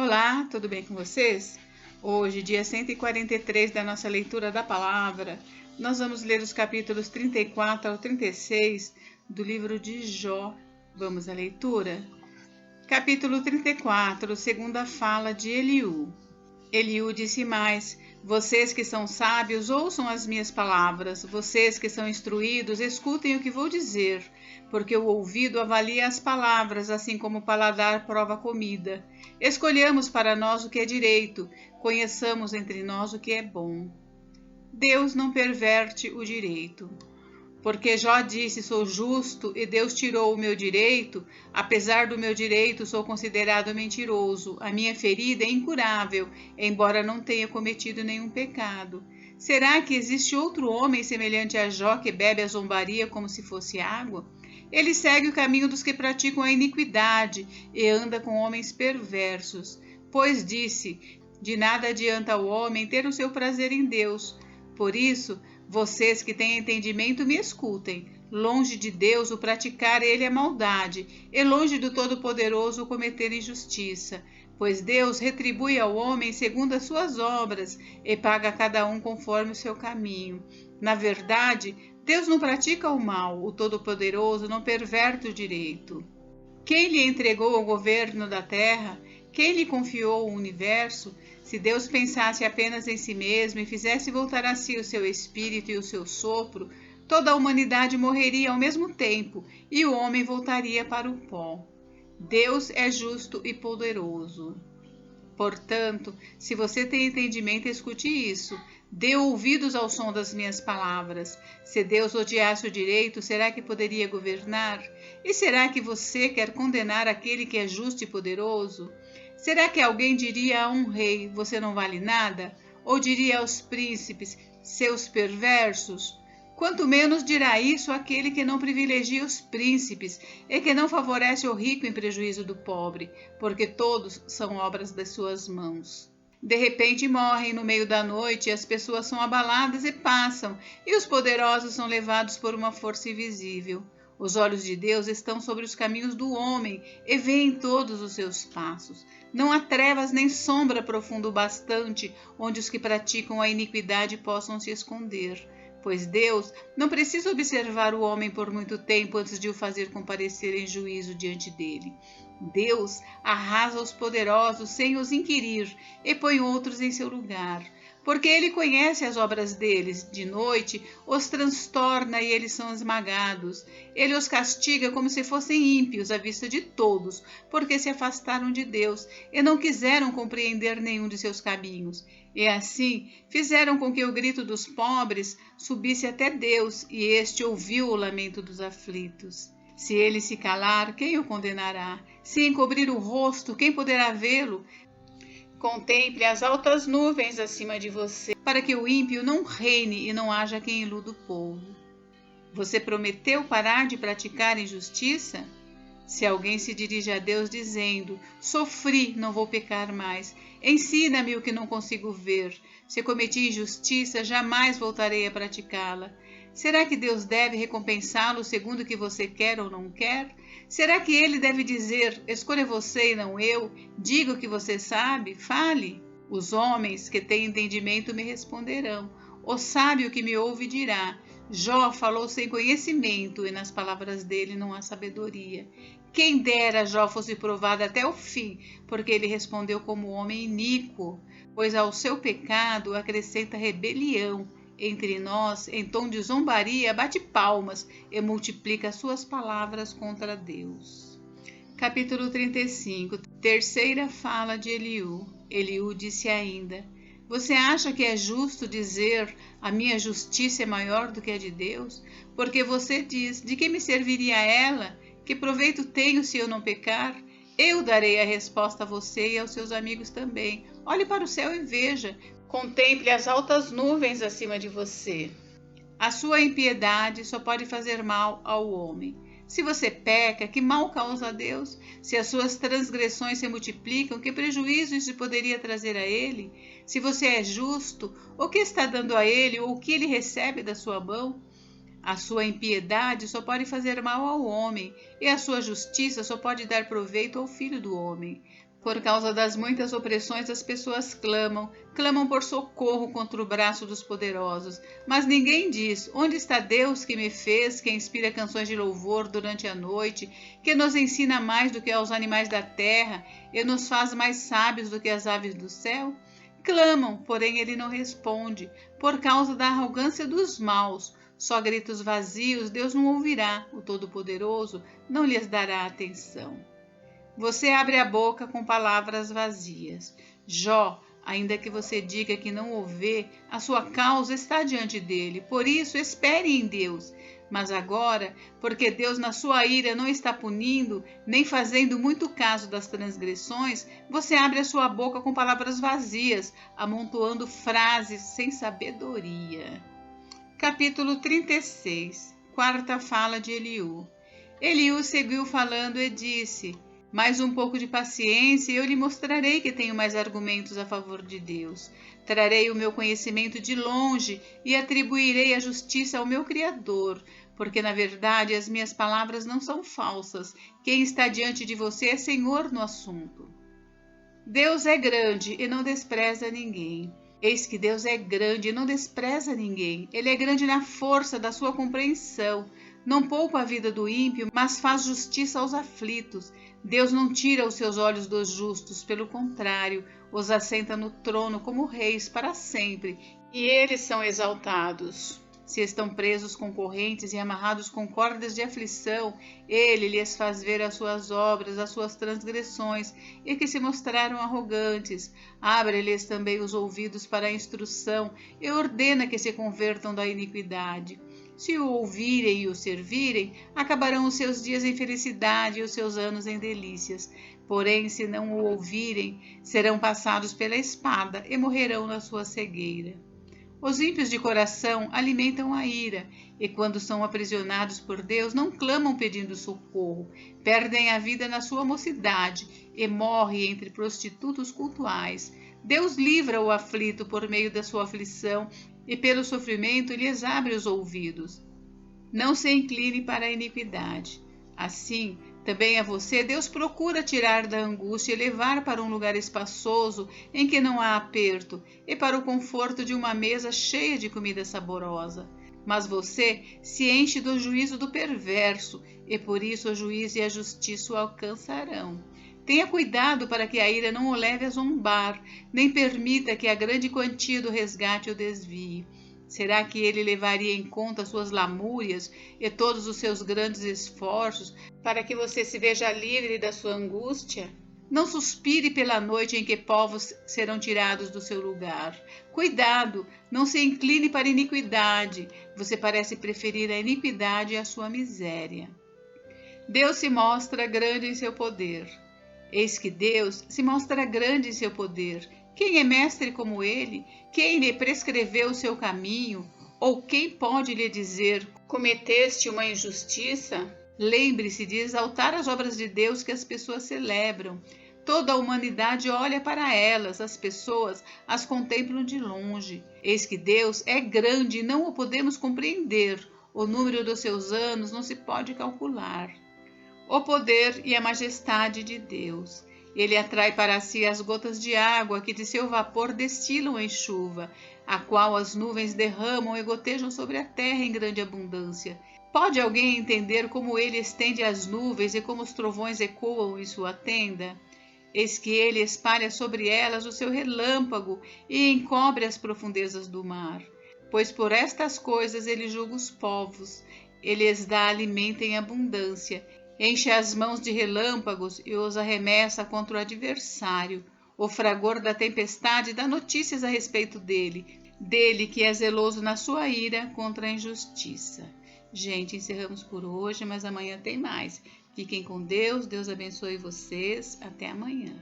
Olá, tudo bem com vocês? Hoje, dia 143 da nossa leitura da palavra, nós vamos ler os capítulos 34 ao 36 do livro de Jó. Vamos à leitura? Capítulo 34, segunda fala de Eliú. Eliú disse mais: vocês que são sábios, ouçam as minhas palavras. Vocês que são instruídos, escutem o que vou dizer. Porque o ouvido avalia as palavras, assim como o paladar prova a comida. Escolhamos para nós o que é direito, conheçamos entre nós o que é bom. Deus não perverte o direito. Porque Jó disse: sou justo e Deus tirou o meu direito. Apesar do meu direito, sou considerado mentiroso. A minha ferida é incurável, embora não tenha cometido nenhum pecado. Será que existe outro homem semelhante a Jó que bebe a zombaria como se fosse água? Ele segue o caminho dos que praticam a iniquidade e anda com homens perversos. Pois disse: de nada adianta ao homem ter o seu prazer em Deus. Por isso, vocês que têm entendimento me escutem. Longe de Deus o praticar ele é maldade, e longe do Todo-Poderoso o cometer injustiça. Pois Deus retribui ao homem segundo as suas obras, e paga a cada um conforme o seu caminho. Na verdade, Deus não pratica o mal, o Todo-Poderoso não perverte o direito. Quem lhe entregou o governo da terra? Quem lhe confiou o universo? Se Deus pensasse apenas em si mesmo e fizesse voltar a si o seu espírito e o seu sopro, toda a humanidade morreria ao mesmo tempo e o homem voltaria para o pó. Deus é justo e poderoso. Portanto, se você tem entendimento, escute isso. Dê ouvidos ao som das minhas palavras. Se Deus odiasse o direito, será que poderia governar? E será que você quer condenar aquele que é justo e poderoso? Será que alguém diria a um rei: você não vale nada? Ou diria aos príncipes: seus perversos? Quanto menos dirá isso aquele que não privilegia os príncipes e que não favorece o rico em prejuízo do pobre, porque todos são obras das suas mãos. De repente morrem no meio da noite, e as pessoas são abaladas e passam, e os poderosos são levados por uma força invisível. Os olhos de Deus estão sobre os caminhos do homem e veem todos os seus passos. Não há trevas nem sombra profundo bastante onde os que praticam a iniquidade possam se esconder. Pois Deus não precisa observar o homem por muito tempo antes de o fazer comparecer em juízo diante dele. Deus arrasa os poderosos sem os inquirir e põe outros em seu lugar. Porque ele conhece as obras deles. De noite os transtorna e eles são esmagados. Ele os castiga como se fossem ímpios à vista de todos, porque se afastaram de Deus e não quiseram compreender nenhum de seus caminhos. E assim fizeram com que o grito dos pobres subisse até Deus, e este ouviu o lamento dos aflitos. Se ele se calar, quem o condenará? Se encobrir o rosto, quem poderá vê-lo? Contemple as altas nuvens acima de você, para que o ímpio não reine e não haja quem iluda o povo. Você prometeu parar de praticar injustiça? Se alguém se dirige a Deus dizendo: sofri, não vou pecar mais, ensina-me o que não consigo ver. Se cometi injustiça, jamais voltarei a praticá-la. Será que Deus deve recompensá-lo segundo o que você quer ou não quer? Será que ele deve dizer: escolha você e não eu, diga o que você sabe, fale? Os homens que têm entendimento me responderão. O sábio que me ouve dirá: Jó falou sem conhecimento, e nas palavras dele não há sabedoria. Quem dera Jó fosse provado até o fim, porque ele respondeu como homem iníquo, pois ao seu pecado acrescenta rebelião. Entre nós, em tom de zombaria, bate palmas e multiplica suas palavras contra Deus. Capítulo 35, terceira fala de Eliú. Eliú disse ainda: você acha que é justo dizer: a minha justiça é maior do que a de Deus? Porque você diz: de que me serviria ela? Que proveito tenho se eu não pecar? Eu darei a resposta a você e aos seus amigos também. Olhe para o céu e veja. Contemple as altas nuvens acima de você. A sua impiedade só pode fazer mal ao homem. Se você peca, que mal causa a Deus? Se as suas transgressões se multiplicam, que prejuízo isso poderia trazer a ele? Se você é justo, o que está dando a ele ou o que ele recebe da sua mão? A sua impiedade só pode fazer mal ao homem, e a sua justiça só pode dar proveito ao filho do homem. Por causa das muitas opressões, as pessoas clamam por socorro contra o braço dos poderosos. Mas ninguém diz: onde está Deus que me fez, que inspira canções de louvor durante a noite, que nos ensina mais do que aos animais da terra e nos faz mais sábios do que as aves do céu? Clamam, porém ele não responde, por causa da arrogância dos maus. Só gritos vazios Deus não ouvirá, o Todo-Poderoso não lhes dará atenção. Você abre a boca com palavras vazias. Jó, ainda que você diga que não o vê, a sua causa está diante dele. Por isso, espere em Deus. Mas agora, porque Deus na sua ira não está punindo, nem fazendo muito caso das transgressões, você abre a sua boca com palavras vazias, amontoando frases sem sabedoria. Capítulo 36. Quarta fala de Eliú. Eliú seguiu falando e disse: mais um pouco de paciência e eu lhe mostrarei que tenho mais argumentos a favor de Deus. Trarei o meu conhecimento de longe e atribuirei a justiça ao meu Criador, porque na verdade as minhas palavras não são falsas. Quem está diante de você é Senhor no assunto. Deus é grande e não despreza ninguém. Eis que Deus é grande e não despreza ninguém. Ele é grande na força da sua compreensão. Não poupa a vida do ímpio, mas faz justiça aos aflitos. Deus não tira os seus olhos dos justos, pelo contrário, os assenta no trono como reis para sempre, e eles são exaltados. Se estão presos com correntes e amarrados com cordas de aflição, ele lhes faz ver as suas obras, as suas transgressões, e que se mostraram arrogantes. Abre-lhes também os ouvidos para a instrução, e ordena que se convertam da iniquidade. Se o ouvirem e o servirem, acabarão os seus dias em felicidade e os seus anos em delícias. Porém, se não o ouvirem, serão passados pela espada e morrerão na sua cegueira. Os ímpios de coração alimentam a ira, e quando são aprisionados por Deus, não clamam pedindo socorro. Perdem a vida na sua mocidade e morrem entre prostitutos cultuais. Deus livra o aflito por meio da sua aflição e pelo sofrimento lhes abre os ouvidos. Não se incline para a iniquidade. Assim, também a você Deus procura tirar da angústia e levar para um lugar espaçoso em que não há aperto e para o conforto de uma mesa cheia de comida saborosa. Mas você se enche do juízo do perverso e por isso o juízo e a justiça o alcançarão. Tenha cuidado para que a ira não o leve a zombar, nem permita que a grande quantia do resgate o desvie. Será que ele levaria em conta suas lamúrias e todos os seus grandes esforços para que você se veja livre da sua angústia? Não suspire pela noite em que povos serão tirados do seu lugar. Cuidado, não se incline para a iniquidade. Você parece preferir a iniquidade à sua miséria. Deus se mostra grande em seu poder. Eis que Deus se mostra grande em seu poder. Quem é mestre como ele? Quem lhe prescreveu o seu caminho? Ou quem pode lhe dizer: cometeste uma injustiça? Lembre-se de exaltar as obras de Deus que as pessoas celebram. Toda a humanidade olha para elas, as pessoas as contemplam de longe. Eis que Deus é grande e não o podemos compreender. O número dos seus anos não se pode calcular. O poder e a majestade de Deus. Ele atrai para si as gotas de água que de seu vapor destilam em chuva, a qual as nuvens derramam e gotejam sobre a terra em grande abundância. Pode alguém entender como ele estende as nuvens e como os trovões ecoam em sua tenda? Eis que ele espalha sobre elas o seu relâmpago e encobre as profundezas do mar. Pois por estas coisas ele julga os povos, ele lhes dá alimento em abundância, enche as mãos de relâmpagos e os arremessa contra o adversário. O fragor da tempestade dá notícias a respeito dele que é zeloso na sua ira contra a injustiça. Gente, encerramos por hoje, mas amanhã tem mais. Fiquem com Deus, Deus abençoe vocês. Até amanhã.